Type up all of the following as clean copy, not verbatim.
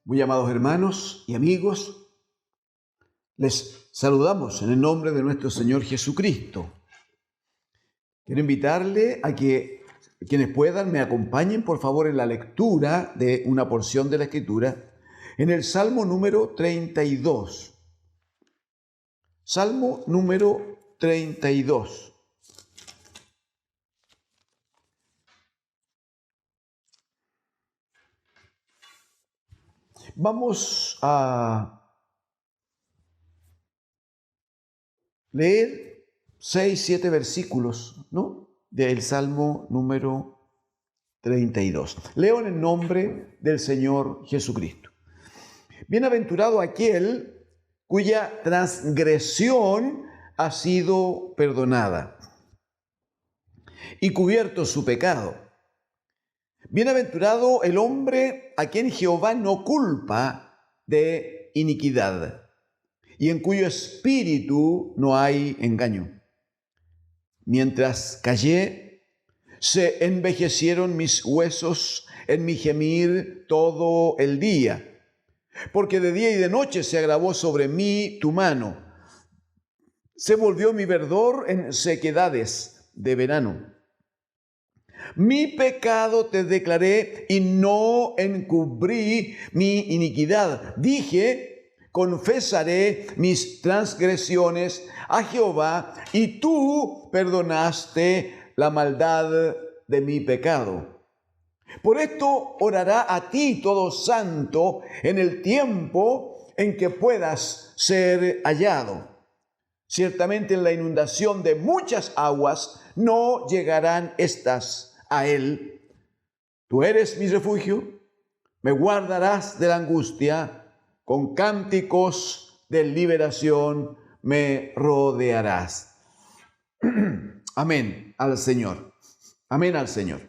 Muy amados hermanos y amigos, les saludamos en el nombre de nuestro Señor Jesucristo. Quiero invitarle a que quienes puedan me acompañen, por favor, en la lectura de una porción de la Escritura en el Salmo número 32. Salmo número 32. Vamos a leer 6, 7 versículos, ¿no?, del Salmo número 32. Leo en el nombre del Señor Jesucristo. Bienaventurado aquel cuya transgresión ha sido perdonada y cubierto su pecado. Bienaventurado el hombre a quien Jehová no culpa de iniquidad y en cuyo espíritu no hay engaño. Mientras callé, se envejecieron mis huesos en mi gemir todo el día, porque de día y de noche se agravó sobre mí tu mano. Se volvió mi verdor en sequedades de verano. Mi pecado te declaré y no encubrí mi iniquidad. Dije, confesaré mis transgresiones a Jehová, y tú perdonaste la maldad de mi pecado. Por esto orará a ti todo santo en el tiempo en que puedas ser hallado. Ciertamente en la inundación de muchas aguas no llegarán estas a él. Tú eres mi refugio, me guardarás de la angustia, con cánticos de liberación me rodearás. Amén al Señor. Amén al Señor.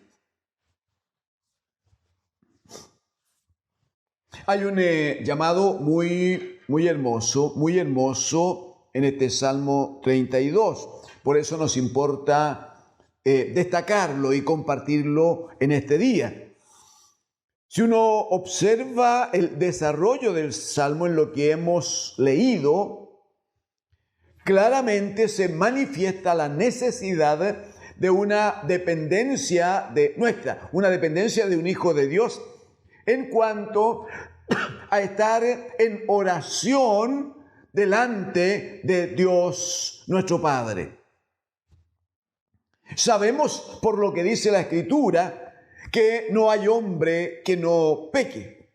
Hay un llamado muy hermoso en este Salmo 32. Por eso nos importa destacarlo y compartirlo en este día. Si uno observa el desarrollo del Salmo en lo que hemos leído, claramente se manifiesta la necesidad de una dependencia una dependencia de un Hijo de Dios en cuanto a estar en oración delante de Dios nuestro Padre. Sabemos por lo que dice la Escritura que no hay hombre que no peque.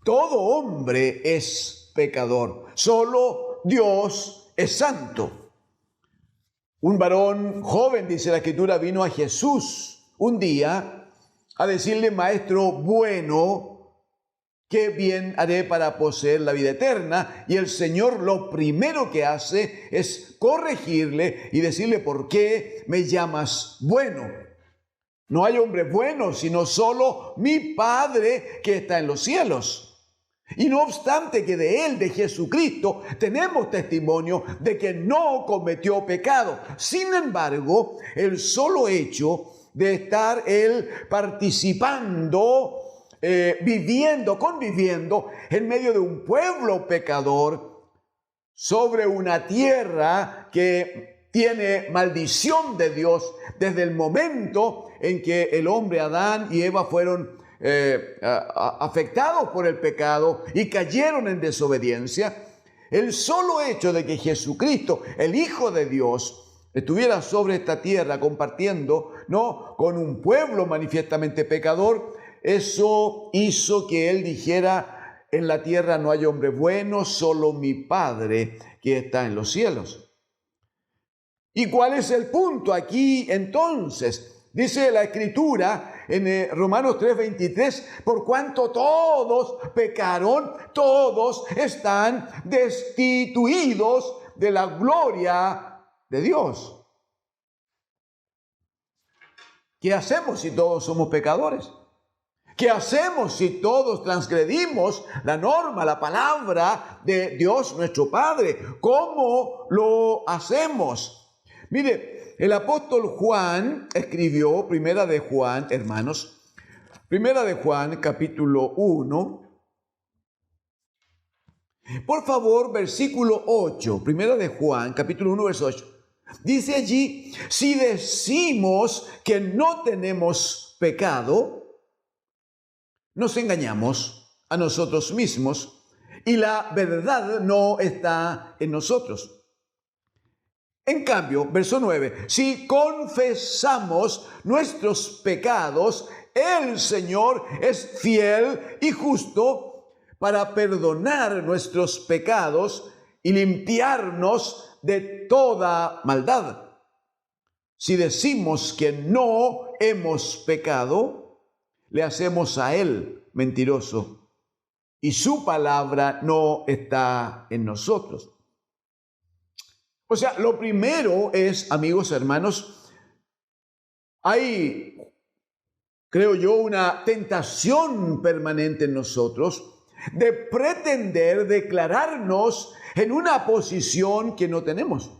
Todo hombre es pecador, solo Dios es santo. Un varón joven, dice la Escritura, vino a Jesús un día a decirle: Maestro bueno, ¿qué bien haré para poseer la vida eterna? Y el Señor lo primero que hace es corregirle y decirle: ¿por qué me llamas bueno? No hay hombre bueno, sino solo mi Padre que está en los cielos. Y no obstante que de Él, de Jesucristo, tenemos testimonio de que no cometió pecado. Sin embargo, el solo hecho de estar Él participando, conviviendo en medio de un pueblo pecador, sobre una tierra que tiene maldición de Dios desde el momento en que el hombre Adán y Eva fueron afectados por el pecado y cayeron en desobediencia. El solo hecho de que Jesucristo, el Hijo de Dios, estuviera sobre esta tierra compartiendo, ¿no?, con un pueblo manifiestamente pecador, eso hizo que Él dijera: en la tierra no hay hombre bueno, solo mi Padre que está en los cielos. ¿Y cuál es el punto aquí entonces? Dice la Escritura en Romanos 3:23, por cuanto todos pecaron, todos están destituidos de la gloria de Dios. ¿Qué hacemos si todos somos pecadores? ¿Qué hacemos si todos transgredimos la norma, la palabra de Dios nuestro Padre? ¿Cómo lo hacemos? Mire, el apóstol Juan escribió, Primera de Juan, hermanos, Primera de Juan, capítulo 1, Por favor, versículo 8, primera de Juan, capítulo 1, verso 8. Dice allí, si decimos que no tenemos pecado, nos engañamos a nosotros mismos y la verdad no está en nosotros. En cambio, verso 9, si confesamos nuestros pecados, el Señor es fiel y justo para perdonar nuestros pecados y limpiarnos de toda maldad. Si decimos que no hemos pecado, le hacemos a Él mentiroso y su palabra no está en nosotros. O sea, lo primero es, amigos, hermanos, hay, creo yo, una tentación permanente en nosotros de pretender declararnos en una posición que no tenemos.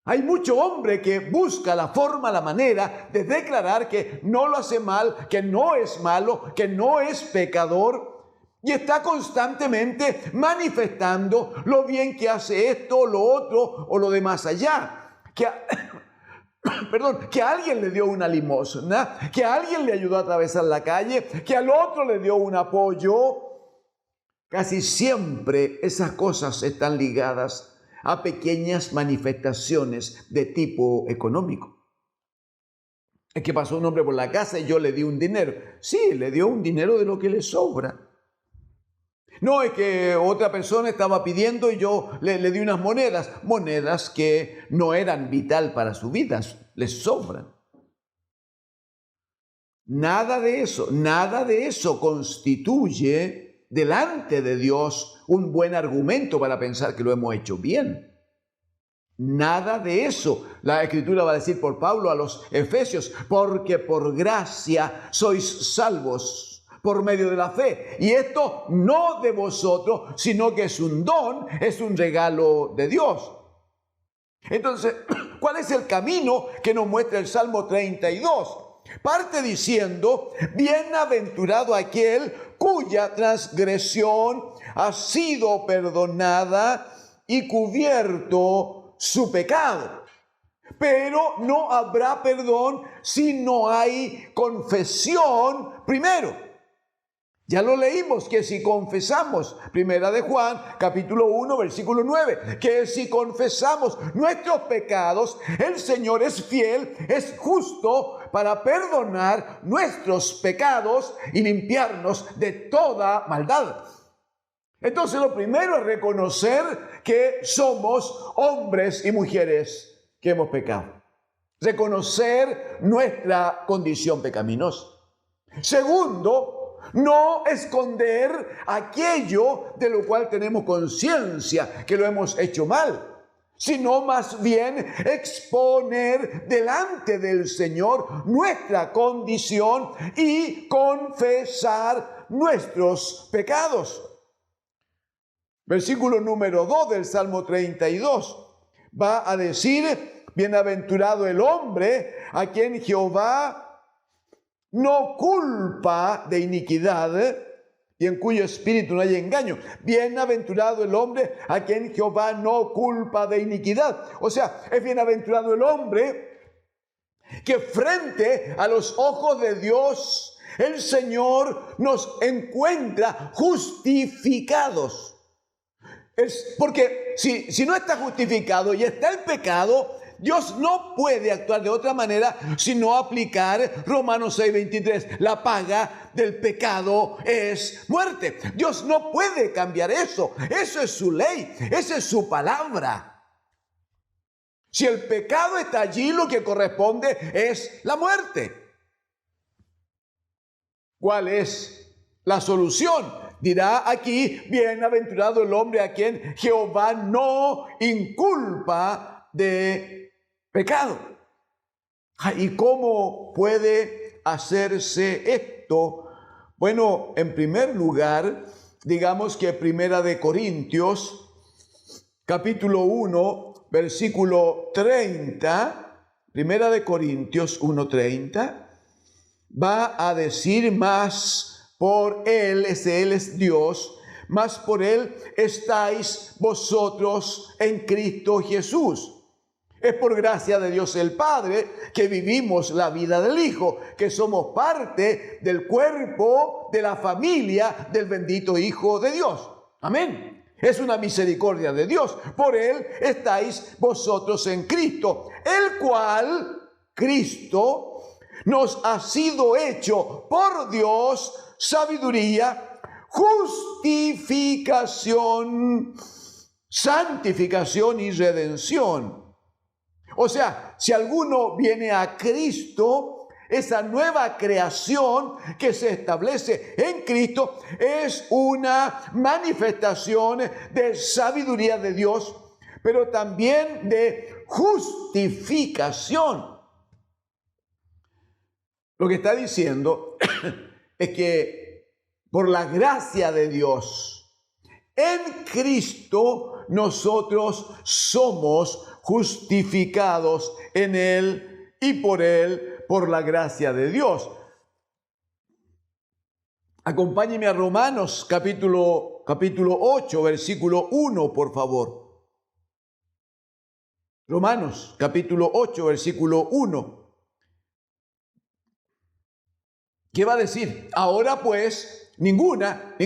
Hay mucho hombre que busca la forma, la manera de declarar que no lo hace mal, que no es malo, que no es pecador. Y está constantemente manifestando lo bien que hace esto, lo otro o lo de más allá. Que a alguien le dio una limosna, que a alguien le ayudó a atravesar la calle, que al otro le dio un apoyo. Casi siempre esas cosas están ligadas a pequeñas manifestaciones de tipo económico. Es que pasó un hombre por la casa y yo le di un dinero. Sí, le dio un dinero de lo que le sobra. No es que otra persona estaba pidiendo y yo le di unas monedas que no eran vital para su vida, les sobran. Nada de eso constituye delante de Dios un buen argumento para pensar que lo hemos hecho bien. Nada de eso. La Escritura va a decir por Pablo a los Efesios, porque por gracia sois salvos por medio de la fe. Y esto no de vosotros, sino que es un don, es un regalo de Dios. Entonces, ¿cuál es el camino que nos muestra el Salmo 32? Parte diciendo, bienaventurado aquel cuya transgresión ha sido perdonada y cubierto su pecado. Pero no habrá perdón si no hay confesión primero. Ya lo leímos, que si confesamos, primera de Juan, capítulo 1, versículo 9, que si confesamos nuestros pecados, el Señor es fiel, es justo para perdonar nuestros pecados y limpiarnos de toda maldad. Entonces lo primero es reconocer que somos hombres y mujeres que hemos pecado. Reconocer nuestra condición pecaminosa. Segundo, no esconder aquello de lo cual tenemos conciencia que lo hemos hecho mal, sino más bien exponer delante del Señor nuestra condición y confesar nuestros pecados. Versículo número 2 del Salmo 32 va a decir, bienaventurado el hombre a quien Jehová no culpa de iniquidad y en cuyo espíritu no hay engaño. Bienaventurado el hombre a quien Jehová no culpa de iniquidad. O sea, es bienaventurado el hombre que frente a los ojos de Dios, el Señor nos encuentra justificados. Es porque si no está justificado y está el pecado, Dios no puede actuar de otra manera sino aplicar Romanos 6:23. La paga del pecado es muerte. Dios no puede cambiar eso. Eso es su ley. Esa es su palabra. Si el pecado está allí, lo que corresponde es la muerte. ¿Cuál es la solución? Dirá aquí, bienaventurado el hombre a quien Jehová no inculpa de pecado. ¿Y cómo puede hacerse esto? Bueno, en primer lugar, digamos que Primera de Corintios, capítulo 1, versículo 30, Primera de Corintios 1:30, va a decir más por Él es Dios, mas por Él estáis vosotros en Cristo Jesús. Es por gracia de Dios el Padre que vivimos la vida del Hijo, que somos parte del cuerpo, de la familia del bendito Hijo de Dios. Amén. Es una misericordia de Dios. Por Él estáis vosotros en Cristo, el cual, Cristo, nos ha sido hecho por Dios sabiduría, justificación, santificación y redención. O sea, si alguno viene a Cristo, esa nueva creación que se establece en Cristo es una manifestación de sabiduría de Dios, pero también de justificación. Lo que está diciendo es que por la gracia de Dios, en Cristo nosotros somos justificados en Él y por Él, por la gracia de Dios. Acompáñeme a Romanos capítulo 8, versículo 1, por favor. Romanos capítulo 8, versículo 1. ¿Qué va a decir? Ahora pues, ninguna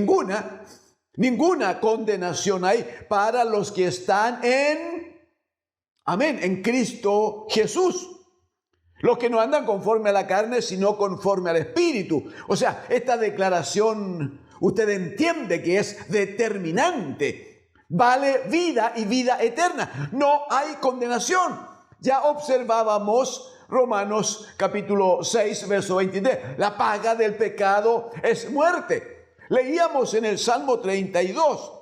condenación hay para los que están en Cristo Jesús. Los que no andan conforme a la carne, sino conforme al Espíritu. O sea, esta declaración, usted entiende que es determinante. Vale vida y vida eterna. No hay condenación. Ya observábamos Romanos capítulo 6, verso 23. La paga del pecado es muerte. Leíamos en el Salmo 32.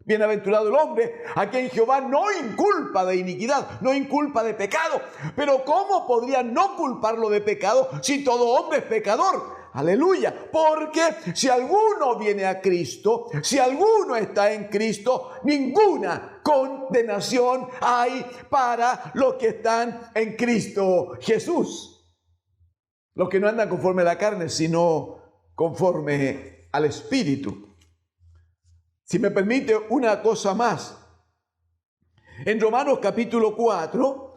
Bienaventurado el hombre a quien Jehová no inculpa de iniquidad, no inculpa de pecado. Pero ¿cómo podría no culparlo de pecado si todo hombre es pecador? Aleluya. Porque si alguno viene a Cristo, si alguno está en Cristo, ninguna condenación hay para los que están en Cristo Jesús. Los que no andan conforme a la carne, sino conforme al Espíritu. Si me permite una cosa más, en Romanos capítulo 4,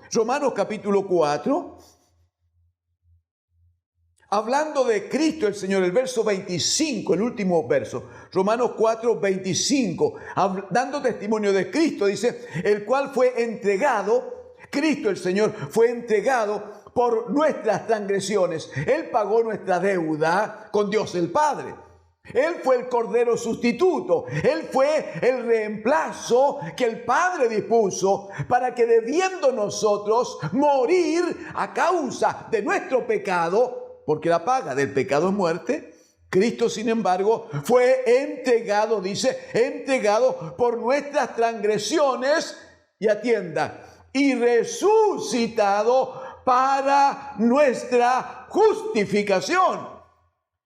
hablando de Cristo el Señor, el verso 25, el último verso, Romanos 4, 25, dando testimonio de Cristo, dice, el cual fue entregado, Cristo el Señor fue entregado por nuestras transgresiones. Él pagó nuestra deuda con Dios el Padre. Él fue el cordero sustituto. Él fue el reemplazo que el Padre dispuso para que, debiendo nosotros morir a causa de nuestro pecado, porque la paga del pecado es muerte, Cristo, sin embargo, fue entregado, dice, entregado por nuestras transgresiones, y atienda, y resucitado para nuestra justificación.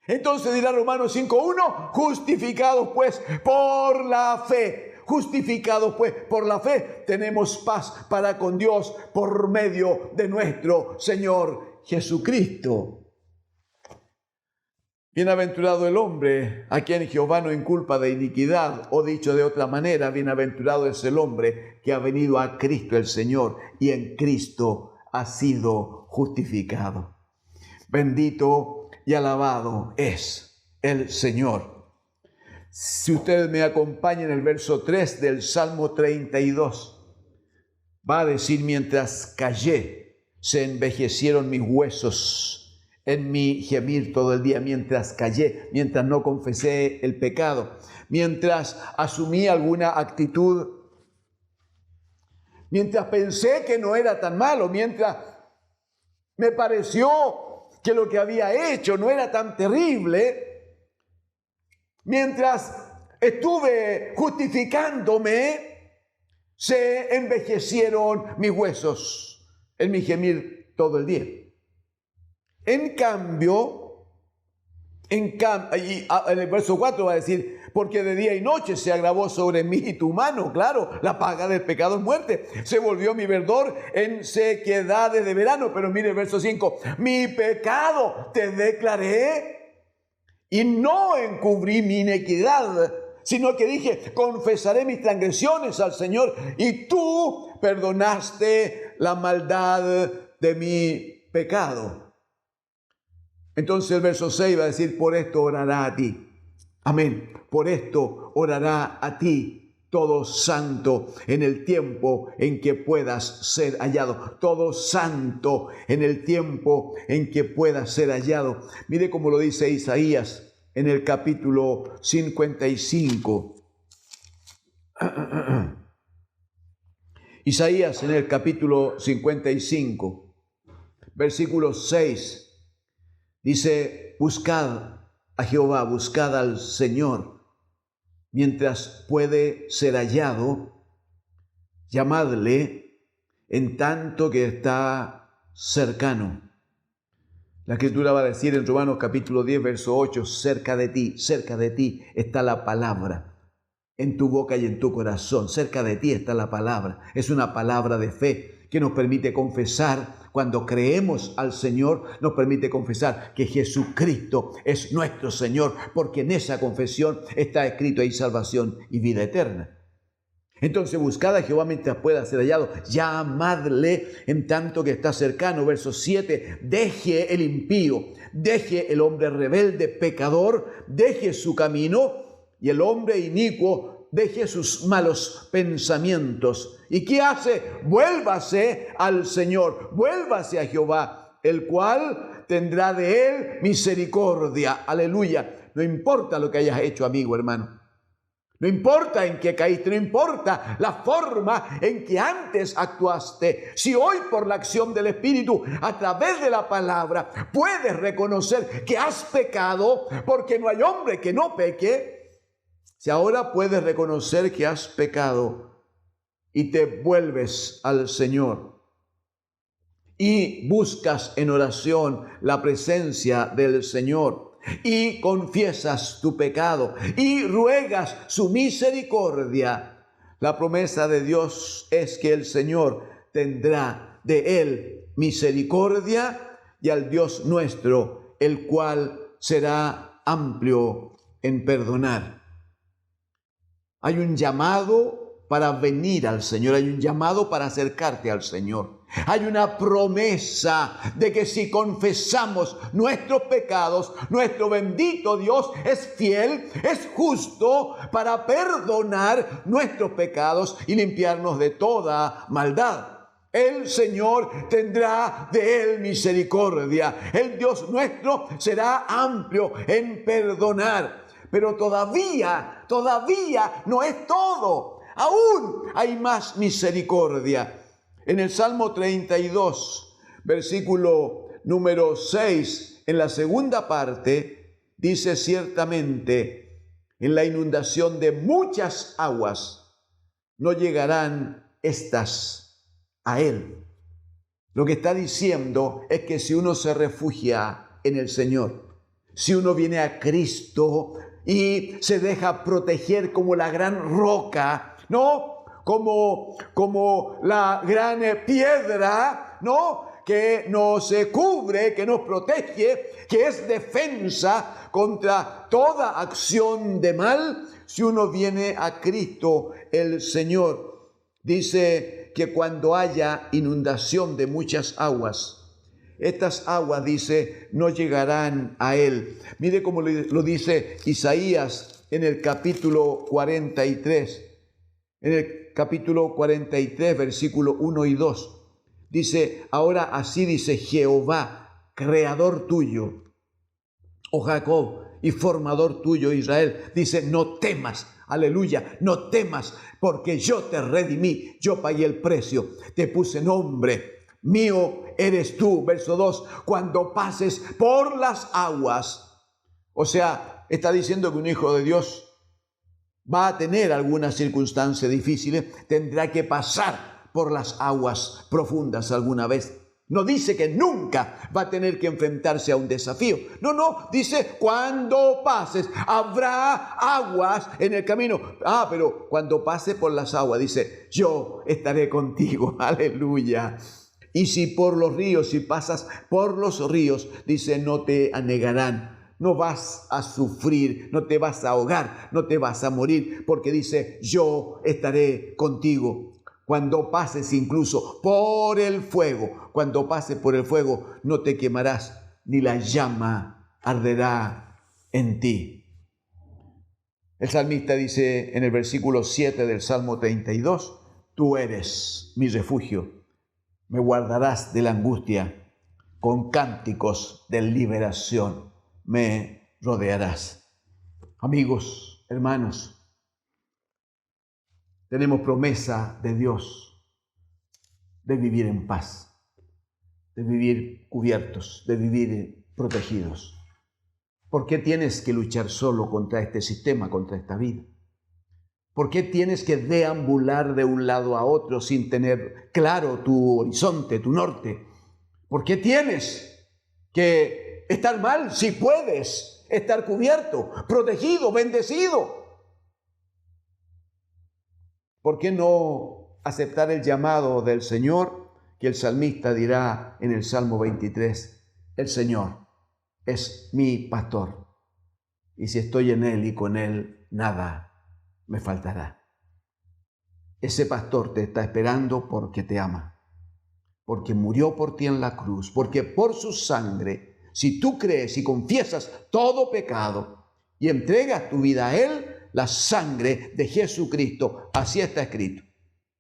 Entonces dirá Romanos 5.1, justificados pues por la fe. Justificados pues por la fe, tenemos paz para con Dios por medio de nuestro Señor Jesucristo. Bienaventurado el hombre a quien Jehová no inculpa de iniquidad, o dicho de otra manera, bienaventurado es el hombre que ha venido a Cristo el Señor y en Cristo ha sido justificado. Bendito y alabado es el Señor. Si usted me acompaña en el verso 3 del Salmo 32, va a decir, mientras callé, se envejecieron mis huesos en mi gemir todo el día, mientras callé, mientras no confesé el pecado, mientras asumí alguna actitud, mientras pensé que no era tan malo, mientras me pareció que lo que había hecho no era tan terrible, mientras estuve justificándome, se envejecieron mis huesos en mi gemir todo el día. En cambio, en el verso 4 va a decir, porque de día y noche se agravó sobre mí tu mano. Claro, la paga del pecado es muerte. Se volvió mi verdor en sequedades de verano. Pero mire el verso 5. Mi pecado te declaré y no encubrí mi iniquidad. sino que dije, confesaré mis transgresiones al Señor y tú perdonaste la maldad de mi pecado. Entonces el verso 6 va a decir, por esto orará a ti. Amén. Por esto orará a ti todo santo en el tiempo en que puedas ser hallado. Todo santo en el tiempo en que puedas ser hallado. Mire cómo lo dice Isaías en el capítulo 55. Isaías en el capítulo 55, versículo 6, dice, buscad a Jehová, buscad al Señor, mientras puede ser hallado, llamadle en tanto que está cercano. La Escritura va a decir en Romanos capítulo 10, verso 8, cerca de ti está la palabra, en tu boca y en tu corazón, cerca de ti está la palabra. Es una palabra de fe que nos permite confesar. Cuando creemos al Señor, nos permite confesar que Jesucristo es nuestro Señor, porque en esa confesión está escrito ahí salvación y vida eterna. Entonces, buscad a Jehová mientras pueda ser hallado, llamadle en tanto que está cercano. Verso 7, deje el impío, deje el hombre rebelde, pecador, deje su camino, y el hombre inicuo deje sus malos pensamientos. ¿Y qué hace? Vuélvase al Señor, vuélvase a Jehová, el cual tendrá de él misericordia. Aleluya. No importa lo que hayas hecho, amigo, hermano. No importa en qué caíste, no importa la forma en que antes actuaste. Si hoy por la acción del Espíritu, a través de la palabra, puedes reconocer que has pecado, porque no hay hombre que no peque. Si ahora puedes reconocer que has pecado y te vuelves al Señor y buscas en oración la presencia del Señor y confiesas tu pecado y ruegas su misericordia, la promesa de Dios es que el Señor tendrá de él misericordia, y al Dios nuestro, el cual será amplio en perdonar. Hay un llamado para venir al Señor, hay un llamado para acercarte al Señor. Hay una promesa de que si confesamos nuestros pecados, nuestro bendito Dios es fiel, es justo para perdonar nuestros pecados y limpiarnos de toda maldad. El Señor tendrá de él misericordia. El Dios nuestro será amplio en perdonar. Pero todavía no es todo. Aún hay más misericordia. En el Salmo 32, versículo número 6, en la segunda parte, dice ciertamente, en la inundación de muchas aguas, no llegarán estas a él. Lo que está diciendo es que si uno se refugia en el Señor, si uno viene a Cristo y se deja proteger como la gran roca, ¿no? Como la gran piedra, ¿no? Que nos cubre, que nos protege, que es defensa contra toda acción de mal. Si uno viene a Cristo el Señor, dice que cuando haya inundación de muchas aguas, estas aguas, dice, no llegarán a él. Mire cómo lo dice Isaías en el capítulo 43. En el capítulo 43, versículo 1 y 2. Dice, ahora así dice Jehová, creador tuyo, oh Jacob, y formador tuyo, Israel. Dice, no temas, aleluya, no temas, porque yo te redimí, yo pagué el precio, te puse nombre. Mío eres tú, verso 2, cuando pases por las aguas. O sea, está diciendo que un hijo de Dios va a tener algunas circunstancias difíciles, tendrá que pasar por las aguas profundas alguna vez. No dice que nunca va a tener que enfrentarse a un desafío. No, dice cuando pases, habrá aguas en el camino. Pero cuando pase por las aguas, dice, yo estaré contigo, aleluya. Y si por los ríos, si pasas por los ríos, dice, no te anegarán. no vas a sufrir, no te vas a ahogar, no te vas a morir, porque dice, yo estaré contigo. Cuando pases incluso por el fuego, cuando pases por el fuego, no te quemarás, ni la llama arderá en ti. El salmista dice en el versículo 7 del Salmo 32, tú eres mi refugio, me guardarás de la angustia, con cánticos de liberación me rodearás. Amigos, hermanos, tenemos promesa de Dios de vivir en paz, de vivir cubiertos, de vivir protegidos. ¿Por qué tienes que luchar solo contra este sistema, contra esta vida? ¿Por qué tienes que deambular de un lado a otro sin tener claro tu horizonte, tu norte? ¿Por qué tienes que estar mal si puedes estar cubierto, protegido, bendecido? ¿Por qué no aceptar el llamado del Señor que el salmista dirá en el Salmo 23? El Señor es mi pastor, y si estoy en Él y con Él, nada me faltará. Ese pastor te está esperando porque te ama, porque murió por ti en la cruz, porque por su sangre, si tú crees y confiesas todo pecado y entregas tu vida a Él, la sangre de Jesucristo, así está escrito,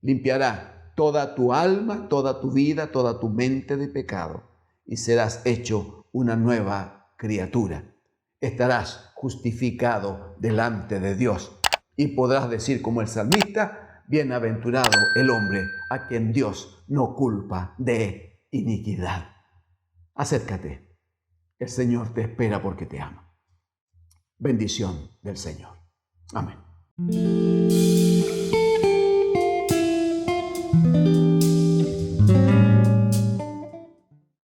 limpiará toda tu alma, toda tu vida, toda tu mente de pecado y serás hecho una nueva criatura. Estarás justificado delante de Dios y podrás decir como el salmista, bienaventurado el hombre a quien Dios no culpa de iniquidad. Acércate, el Señor te espera porque te ama. Bendición del Señor. Amén.